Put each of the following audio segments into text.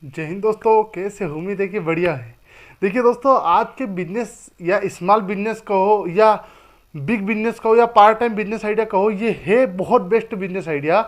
जय हिंद दोस्तों, कैसे हो? उम्मीद है कि बढ़िया है। देखिए दोस्तों, आज के बिजनेस या स्मॉल बिजनेस कहो या बिग बिजनेस कहो या पार्ट टाइम बिजनेस आइडिया कहो, ये है बहुत बेस्ट बिजनेस आइडिया।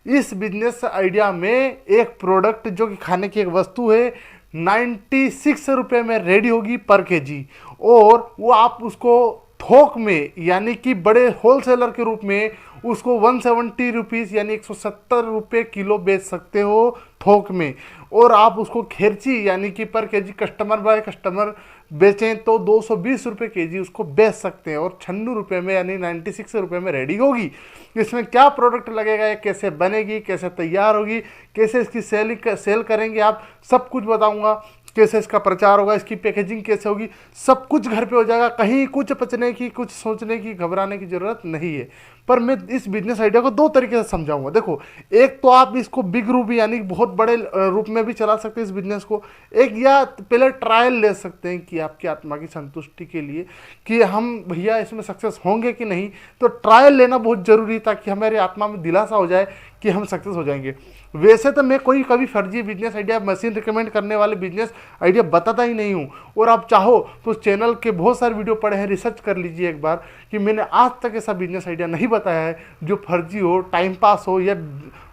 इस बिजनेस आइडिया में एक प्रोडक्ट जो कि खाने की एक वस्तु है 96 रुपये में रेडी होगी पर केजी, और वो आप उसको थोक में यानी कि बड़े होलसेलर के रूप में उसको 170 रुपीज़ यानी 170 रुपये किलो बेच सकते हो थोक में। और आप उसको खेरची यानी कि पर केजी कस्टमर बाय कस्टमर बेचें तो 220 रुपये केजी उसको बेच सकते हैं, और 96 रुपये में यानी 96 रुपये में रेडी होगी। इसमें क्या प्रोडक्ट लगेगा, ये कैसे बनेगी, कैसे तैयार होगी, कैसे इसकी सेल करेंगे, आप सब कुछ बताऊंगा। कैसे इसका प्रचार होगा, इसकी पैकेजिंग कैसे होगी, सब कुछ घर पे हो जाएगा। कहीं कुछ पचने की, कुछ सोचने की, घबराने की जरूरत नहीं है। पर मैं इस बिजनेस आइडिया को दो तरीके से समझाऊंगा। देखो, एक तो आप इसको बिग रूप यानी बहुत बड़े रूप में भी चला सकते हैं इस बिजनेस को। एक या पहले ट्रायल ले सकते हैं कि आपकी आत्मा की संतुष्टि के लिए कि हम भैया इसमें सक्सेस होंगे कि नहीं। तो ट्रायल लेना बहुत जरूरी है ताकि हमारी आत्मा में दिलासा हो जाए कि हम सक्सेस हो जाएंगे। वैसे तो मैं कोई कभी फर्जी बिजनेस आइडिया, मशीन रिकमेंड करने वाले बिजनेस आइडिया बताता ही नहीं हूँ। और आप चाहो तो उस चैनल के बहुत सारे वीडियो पड़े हैं, रिसर्च कर लीजिए एक बार कि मैंने आज तक ऐसा बिजनेस आइडिया नहीं बताया है जो फर्जी हो, टाइम पास हो या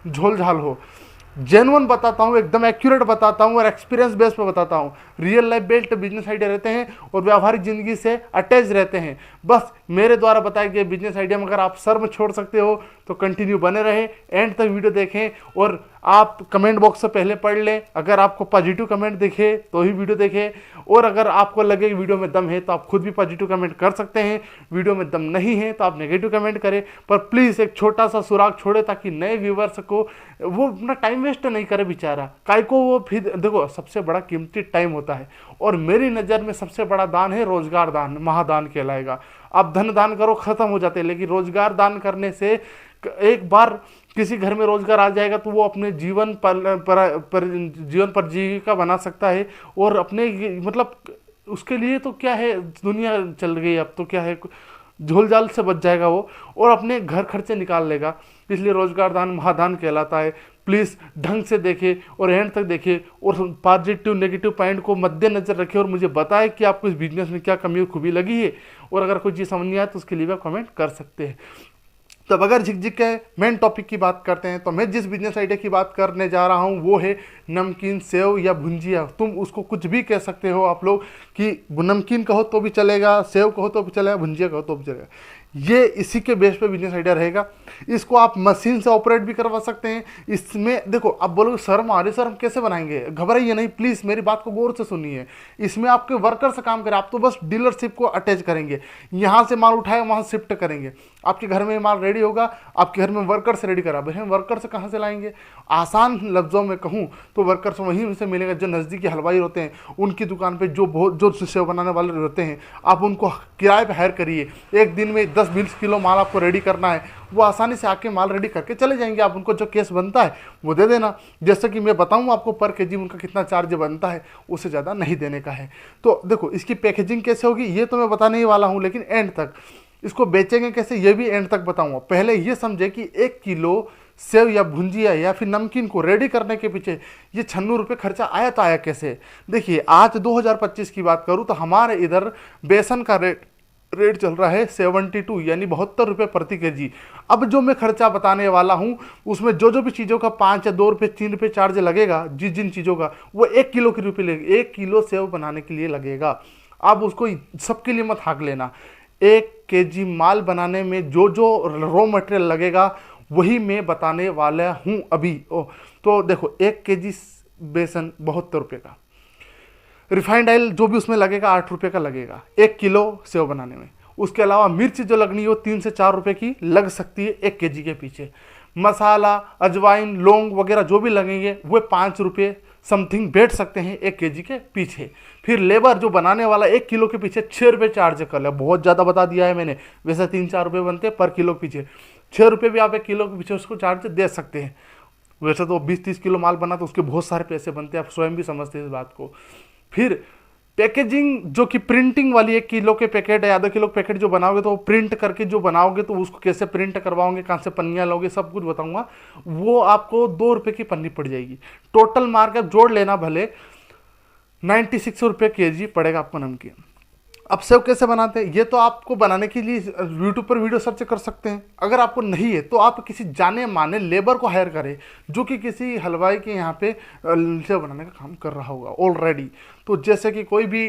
झोल झाल हो। जेन्युइन बताता हूँ, एकदम एक्यूरेट बताता हूँ और एक्सपीरियंस बेस पे बताता हूँ। Real life based business idea रहते हैं और व्यावहारिक जिंदगी से अटैच रहते हैं। बस मेरे द्वारा बताए गए बिजनेस आइडिया में अगर आप सर में छोड़ सकते हो तो कंटिन्यू बने रहें, एंड तक वीडियो देखें। और आप कमेंट बॉक्स से पहले पढ़ लें, अगर आपको पॉजिटिव कमेंट दिखे तो ही वीडियो देखें, और अगर आपको लगे कि वीडियो में दम है तो आप खुद भी पॉजिटिव कमेंट कर सकते हैं। वीडियो में दम नहीं है तो आप नेगेटिव कमेंट करें, पर प्लीज़ एक छोटा सा सुराग छोड़े ताकि नए व्यूवर्स को वो अपना टाइम वेस्ट नहीं करे बेचारा। काय को वो फिर देखो, सबसे बड़ा कीमती टाइम होता है, और मेरी नज़र में सबसे बड़ा दान है रोजगार दान, महादान कहलाएगा। आप धन दान करो खत्म हो जाते हैं, लेकिन रोजगार दान करने से एक बार किसी घर में रोजगार आ जाएगा तो वो अपने जीवन जीवन पर जीविका बना सकता है। और अपने मतलब उसके लिए तो क्या है, दुनिया चल गई अब तो क्या है, झोल झाल से बच जाएगा वो और अपने घर खर्चे निकाल लेगा। इसलिए रोजगार दान महादान कहलाता है। प्लीज़ ढंग से देखें और एंड तक देखें, और पॉजिटिव नेगेटिव पॉइंट को मद्देनजर रखें, और मुझे बताएं कि आपको इस बिजनेस में क्या कमी और खूबी लगी है। और अगर कोई चीज़ समझ नहीं आए तो उसके लिए भी आप कमेंट कर सकते हैं। तब अगर झिकझिक के मेन टॉपिक की बात करते हैं तो मैं जिस बिजनेस आइडिया की बात करने जा रहा हूं वो है नमकीन सेव या भुंजिया। तुम उसको कुछ भी कह सकते हो आप लोग, कि नमकीन कहो तो भी चलेगा, सेव कहो तो भी चलेगा, भुंजिया कहो तो भी चलेगा। ये इसी के बेस पे बिजनेस आइडिया रहेगा। इसको आप मशीन से ऑपरेट भी करवा सकते हैं। इसमें देखो, आप बोलोगे शर्म आ रही, सर हम कैसे बनाएंगे? घबराइए नहीं, प्लीज़ मेरी बात को गौर से सुनिए। इसमें आपके वर्कर से काम करें, आप तो बस डीलरशिप को अटैच करेंगे, यहाँ से माल उठाए वहाँ शिफ्ट करेंगे। आपके घर में माल रेडी होगा, आपके घर में वर्कर से रेडी करा, भाई वर्कर से कहाँ से लाएंगे? आसान लफ्ज़ों में कहूँ तो वर्कर से वहीं से मिलेगा जो नज़दीकी हलवाई होते हैं, उनकी दुकान पे जो सेव बनाने वाले होते हैं, आप उनको किराए पे हायर करिए। एक दिन में 10-20 किलो माल आपको रेडी करना है, वो आसानी से आके माल रेडी करके चले जाएंगे। आप उनको जो केस बनता है वो दे देना। जैसे कि मैं बताऊँ आपको पर केजी उनका कितना चार्ज बनता है, उससे ज़्यादा नहीं देने का है। तो देखो, इसकी पैकेजिंग कैसे होगी ये तो मैं बताने ही वाला हूँ, लेकिन एंड तक इसको बेचेंगे कैसे ये भी एंड तक बताऊंगा। पहले ये समझे कि 1 किलो सेव या भुंजिया या फिर नमकीन को रेडी करने के पीछे ये 96 रुपये खर्चा आया तो आया कैसे। देखिए, आज 2025 की बात करूँ तो हमारे इधर बेसन का रेट चल रहा है 72 यानी 72 रुपये प्रति केजी। अब जो मैं खर्चा बताने वाला हूँ उसमें जो भी चीज़ों का 5 या 2 रुपये 3 रुपये चार्ज लगेगा, जिन चीज़ों का, वो 1 किलो के रुपये लगेगा। 1 किलो सेव बनाने के लिए लगेगा। आप उसको सबके लिए मत हाँक लेना। 1 केजी माल बनाने में जो रॉ मटेरियल लगेगा वही मैं बताने वाला हूँ अभी। तो देखो, 1 केजी बेसन 72 रुपये का, रिफाइंड ऑयल जो भी उसमें लगेगा 8 रुपये का लगेगा 1 किलो सेव बनाने में। उसके अलावा मिर्च जो लगनी हो 3 से 4 रुपये की लग सकती है 1 केजी के पीछे। मसाला, अजवाइन, लौंग वगैरह जो भी लगेंगे वो 5 रुपये समथिंग बैठ सकते हैं 1 केजी के पीछे। फिर लेबर जो बनाने वाला 1 किलो के पीछे 6 रुपये चार्ज कर ले, बहुत ज़्यादा बता दिया है मैंने। वैसे 3-4 रुपये बनते हैं पर किलो के पीछे, 6 रुपये भी आप 1 किलो के पीछे उसको चार्ज दे सकते हैं। वैसे तो 20-30 किलो माल बना तो उसके बहुत सारे पैसे बनते हैं, आप स्वयं भी समझते हैं इस बात को। फिर पैकेजिंग जो कि प्रिंटिंग वाली, 1 किलो के पैकेट या आधा किलो के पैकेट जो बनाओगे तो वो प्रिंट करके जो बनाओगे तो उसको कैसे प्रिंट करवाओगे, कहाँ से पन्नियाँ लोगे, सब कुछ बताऊंगा। वो आपको 2 रुपये की पन्नी पड़ जाएगी। टोटल मार्केट जोड़ लेना भले 96 रुपये केजी पड़ेगा आपको नमकीन। अब सेव कैसे बनाते हैं ये तो आपको बनाने के लिए यूट्यूब पर वीडियो सर्च कर सकते हैं। अगर आपको नहीं है तो आप किसी जाने माने लेबर को हायर करें जो कि किसी हलवाई के यहाँ पे सेव बनाने का काम कर रहा होगा ऑलरेडी। तो जैसे कि कोई भी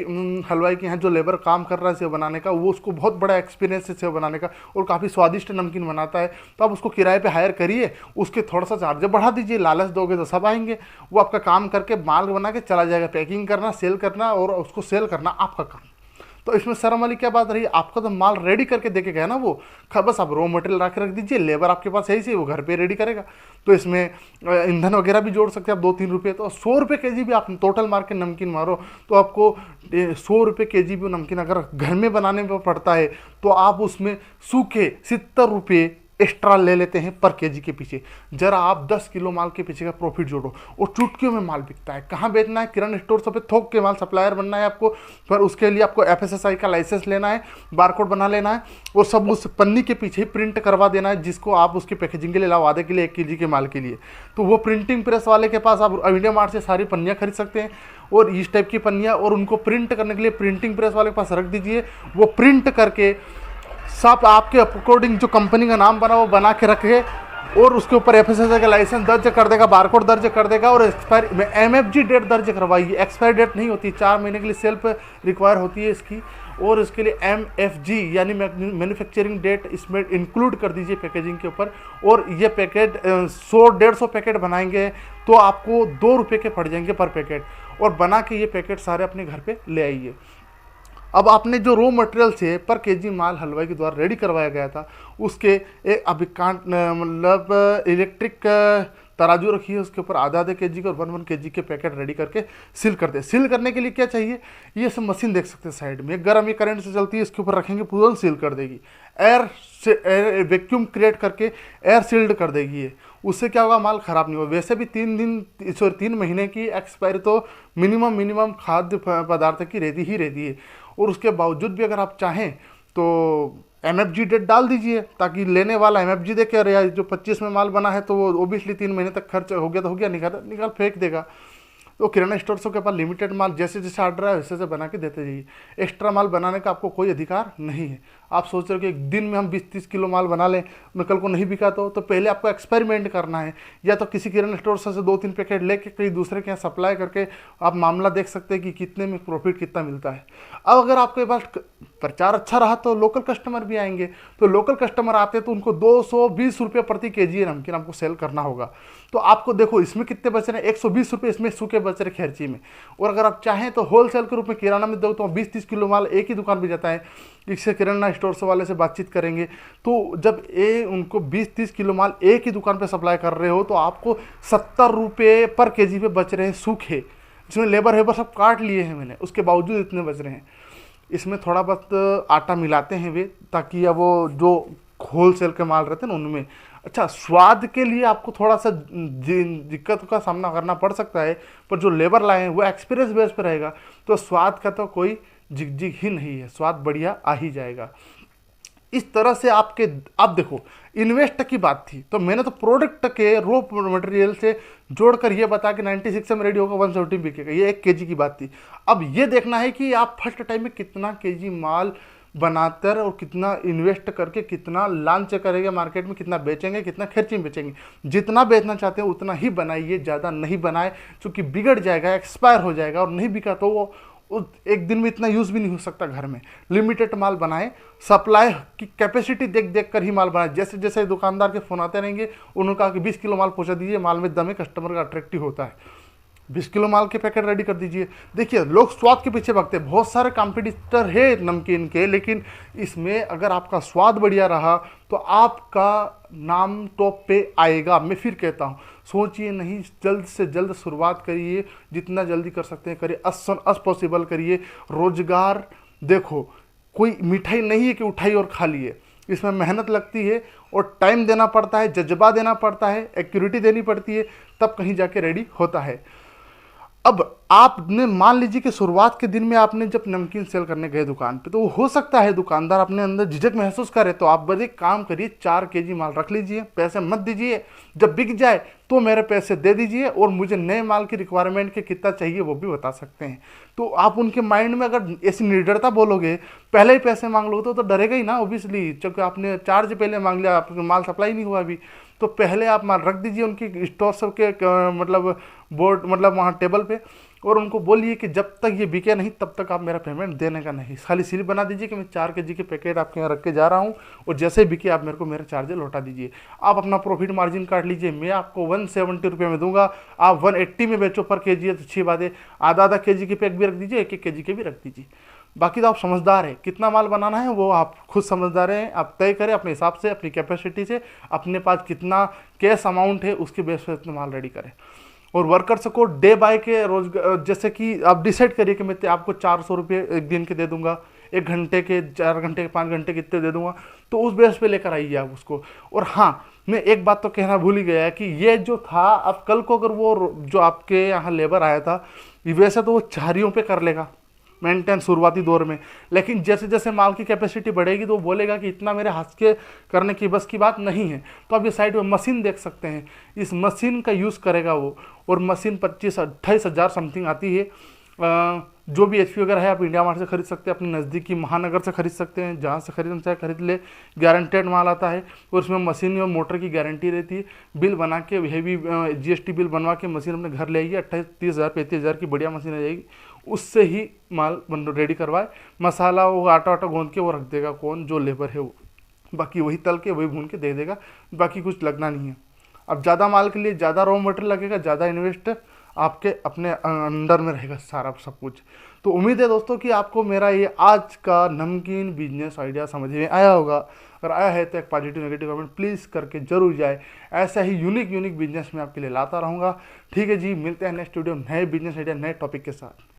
हलवाई के यहाँ जो लेबर काम कर रहा है सेव बनाने का, वो उसको बहुत बड़ा एक्सपीरियंस है सेव बनाने का और काफ़ी स्वादिष्ट नमकीन बनाता है, तो आप उसको किराए पे हायर करिए, उसके थोड़ा सा चार्ज बढ़ा दीजिए। लालच दोगे तो सब आएंगे। वो आपका काम करके माल बना के चला जाएगा। पैकिंग करना, सेल करना और उसको सेल करना आपका काम। तो इसमें शर्म वाली क्या बात रही? आपका तो माल रेडी करके देके गया ना वो, बस आप रॉ मटेरियल रख दीजिए, लेबर आपके पास है ही, वो घर पे रेडी करेगा। तो इसमें ईंधन वगैरह भी जोड़ सकते हैं आप 2-3 रुपये। तो 100 रुपये केजी भी आप टोटल मार्केट नमकीन मारो तो आपको 100 रुपये केजी भी नमकीन अगर घर में बनाने में पड़ता है तो आप उसमें सूखे 70 रुपये एक्स्ट्रा ले लेते हैं पर केजी के पीछे। जरा आप 10 किलो माल के पीछे का प्रॉफिट जोड़ो और चुटकियों में माल बिकता है। कहाँ बेचना है? किराना स्टोर सब पे थोक के माल सप्लायर बनना है आपको, पर उसके लिए आपको FSSAI का लाइसेंस लेना है, बारकोड बना लेना है और सब उस पन्नी के पीछे ही प्रिंट करवा देना है, जिसको आप उसकी पैकेजिंग के लिए लाओ आधे के लिए 1 केजी के माल के लिए। तो वो प्रिंटिंग प्रेस वाले के पास आप इंडिया मार्ट से सारी पन्नियाँ खरीद सकते हैं और इस टाइप की पन्नियाँ, और उनको प्रिंट करने के लिए प्रिंटिंग प्रेस वाले के पास रख दीजिए। वो प्रिंट करके सब आपके अकॉर्डिंग जो कंपनी का नाम बना वो बना के रखे और उसके ऊपर FSSAI का लाइसेंस दर्ज कर देगा, बारकोड दर्ज कर देगा और एक्सपायर में MFG डेट दर्ज करवाइए। एक्सपायर डेट नहीं होती, 4 महीने के लिए सेल्फ रिक्वायर होती है इसकी, और इसके लिए MFG यानी मैन्युफैक्चरिंग डेट इसमें इंक्लूड कर दीजिए पैकेजिंग के ऊपर। और ये पैकेट 100-150 पैकेट बनाएंगे तो आपको 2 रुपये के पड़ जाएंगे पर पैकेट, और बना के ये पैकेट सारे अपने घर पे ले आइए। अब आपने जो रॉ मटेरियल से पर केजी माल हलवाई के द्वारा रेडी करवाया गया था उसके एक अभी मतलब इलेक्ट्रिक तराजू रखी है, उसके ऊपर आधा केजी का और 1 केजी के पैकेट रेडी करके सील कर दे। सील करने के लिए क्या चाहिए? ये सब मशीन देख सकते हैं साइड में, गर्म ये करंट से चलती है, इसके ऊपर रखेंगे तुरंत सील कर देगी। एयर वैक्यूम क्रिएट करके एयर सील्ड कर देगी ये। उससे क्या होगा? माल ख़राब नहीं होगा। वैसे भी 3 महीने की एक्सपायरी तो मिनिमम खाद्य पदार्थ की रहती है, और उसके बावजूद भी अगर आप चाहें तो MFG डेट डाल दीजिए ताकि लेने वाला MFG देखे अरे यार जो 25 में माल बना है तो वो ओबियसली 3 महीने तक खर्च हो गया तो हो गया, निकाल फेंक देगा। तो किराना स्टोर के पास लिमिटेड माल जैसे जैसे ऑर्डर है वैसे बना के देते जाइए। एक्स्ट्रा माल बनाने का आपको कोई अधिकार नहीं है। आप सोच रहे हो कि एक दिन में हम 20-30 किलो माल बना लें, मैं कल को नहीं बिका तो पहले आपको एक्सपेरिमेंट करना है, या तो किसी किराना स्टोर से 2-3 पैकेट लेके कहीं दूसरे के यहाँ सप्लाई करके आप मामला देख सकते हैं कि कितने में प्रॉफिट कितना मिलता है। अब अगर आपके पास प्रचार अच्छा रहा तो लोकल कस्टमर भी आएंगे, तो लोकल कस्टमर आते हैं तो उनको 220 रुपये प्रति केजी नमकीन आपको सेल करना होगा। तो आपको देखो इसमें कितने बच रहे हैं, 120 रुपये इसमें सूखे बच रहे खर्ची में। और अगर आप चाहें तो होलसेल के रूप में किराना में दो तो 20-30 किलो माल एक ही दुकान पर जाता है। इससे किराना स्टोर से वाले से बातचीत करेंगे तो जब उनको 20-30 किलो माल एक ही दुकान पे सप्लाई कर रहे हो तो आपको 70 रुपये पर केजी पे बच रहे हैं सूखे, जिसमें लेबर सब काट लिए हैं मैंने, उसके बावजूद इतने बच रहे हैं। इसमें थोड़ा बहुत आटा मिलाते हैं वे ताकि अब वो जो होलसेल के माल रहते हैं ना उनमें, अच्छा स्वाद के लिए आपको थोड़ा सा दिक्कत का सामना करना पड़ सकता है, पर जो लेबर लाए हैं वो एक्सपीरियंस बेस पर रहेगा तो स्वाद का तो कोई झिकझिक ही नहीं है, स्वाद बढ़िया आ ही जाएगा। इस तरह से आप देखो इन्वेस्ट की बात थी तो मैंने तो प्रोडक्ट के रॉ मटेरियल से जोड़कर ये बता कि 96 में रेडी होगा 170 बिकेगा, ये 1 केजी की बात थी। अब ये देखना है कि आप फर्स्ट टाइम में कितना केजी माल बनाकर और कितना इन्वेस्ट करके कितना लॉन्च करेंगे मार्केट में, कितना बेचेंगे, कितना खर्ची में बेचेंगे। जितना बेचना चाहते हैं उतना ही बनाइए, ज़्यादा नहीं बनाए क्योंकि बिगड़ जाएगा, एक्सपायर हो जाएगा और नहीं बिका तो वो एक दिन में इतना यूज़ भी नहीं हो सकता घर में। लिमिटेड माल बनाए, सप्लाई की कैपेसिटी देख कर ही माल बनाए। जैसे जैसे दुकानदार के फ़ोन आते रहेंगे उन्होंने कहा कि 20 किलो माल पहुंचा दीजिए, माल में दम है, कस्टमर का अट्रैक्टिव होता है, 20 किलो माल के पैकेट रेडी कर दीजिए। देखिए लोग स्वाद के पीछे भागते हैं, बहुत सारे कॉम्पिटिटर है नमकीन के, लेकिन इसमें अगर आपका स्वाद बढ़िया रहा तो आपका नाम टॉप पे आएगा। मैं फिर कहता हूँ सोचिए नहीं, जल्द से जल्द शुरुआत करिए, जितना जल्दी कर सकते हैं करिए, अस पॉसिबल करिए। रोजगार देखो कोई मिठाई नहीं है कि उठाई और खा लिए, इसमें मेहनत लगती है और टाइम देना पड़ता है, जज्बा देना पड़ता है, एक्यूरेटी देनी पड़ती है, तब कहीं जाके रेडी होता है। अब आपने मान लीजिए कि शुरुआत के दिन में आपने जब नमकीन सेल करने गए दुकान पे, तो वो हो सकता है दुकानदार अपने अंदर झिझक महसूस करे, तो आप बस एक काम करिए, 4 kg माल रख लीजिए, पैसे मत दीजिए। जब बिक जाए तो मेरे पैसे दे दीजिए, और मुझे नए माल की रिक्वायरमेंट के कितना चाहिए वो भी बता सकते हैं। तो आप उनके माइंड में अगर ऐसी निडरता बोलोगे, पहले ही पैसे मांग लोगे, तो डरेगा ही ना ऑब्वियसली, क्योंकि आपने चार्ज पहले मांग लिया, आपका माल सप्लाई नहीं हुआ अभी। तो पहले आप माल रख दीजिए उनकी स्टोर सब के मतलब बोर्ड, मतलब वहाँ टेबल पे, और उनको बोलिए कि जब तक ये बिके नहीं तब तक आप मेरा पेमेंट देने का नहीं। खाली स्लिप बना दीजिए कि मैं 4 kg के पैकेट आपके यहाँ रख के जा रहा हूँ, और जैसे ही बिके आप मेरे को मेरे चार्जेस लौटा दीजिए। आप अपना प्रॉफिट मार्जिन काट लीजिए, मैं आपको 170 रुपये में दूंगा, आप 180 में बेचो पर केजी है तो अच्छी बात है। आधा आधा केजी के पैक भी रख दीजिए, 1 1 kg के भी रख दीजिए। बाकी तो आप समझदार हैं, कितना माल बनाना है वो आप खुद समझदार हैं, आप तय करें अपने हिसाब से, अपनी कैपेसिटी से, अपने पास कितना कैश अमाउंट है उसके बेस पर इतना माल रेडी करें। और वर्कर्स को डे बाय के रोज, जैसे कि आप डिसाइड करिए कि मैं आपको 400 रुपये एक दिन के दे दूंगा, 1 घंटे के, 4 घंटे के, 5 घंटे कितने दे दूंगा, तो उस बेस पे लेकर आइए आप उसको। और हाँ, मैं एक बात तो कहना भूल ही गया कि ये जो था, अब कल को अगर वो जो आपके यहाँ लेबर आया था, वैसे तो वो चारियों पे कर लेगा मेंटेन शुरुआती दौर में, लेकिन जैसे जैसे माल की कैपेसिटी बढ़ेगी तो वो बोलेगा कि इतना मेरे हाथ के करने की बस की बात नहीं है। तो आप ये साइड में मशीन देख सकते हैं, इस मशीन का यूज़ करेगा वो, और मशीन 25-28 हज़ार समथिंग आती है। जो भी HP वगैरह है आप इंडिया मार्ट से खरीद सकते हैं, अपने नज़दीकी महानगर से खरीद सकते हैं, जहाँ से खरीदना चाहे खरीद ले। गारंटेड माल आता है, और उसमें मशीन और मोटर की गारंटी रहती है। बिल बना के हैवी GST बिल बनवा के मशीन अपने घर ले आइए, 28-30 हज़ार 35 हज़ार की बढ़िया मशीन आ जाएगी, उससे ही माल रेडी करवाए। मसाला वो आटा वाटा गूंद के वो रख देगा कौन, जो लेबर है वो, बाकी वही तल के वही भून के दे देगा, बाकी कुछ लगना नहीं है। अब ज़्यादा माल के लिए ज़्यादा रॉ मटेरियल लगेगा, ज़्यादा इन्वेस्ट आपके अपने अंडर में रहेगा सारा सब कुछ। तो उम्मीद है दोस्तों कि आपको मेरा ये आज का नमकीन बिजनेस आइडिया समझ में आया होगा। अगर आया है तो एक पॉजिटिव नेगेटिव कमेंट प्लीज़ करके जरूर जाए। ऐसा ही यूनिक बिजनेस मैं आपके लिए लाता रहूँगा। ठीक है जी, मिलते हैं नेक्स्ट वीडियो नए बिजनेस आइडिया नए टॉपिक के साथ।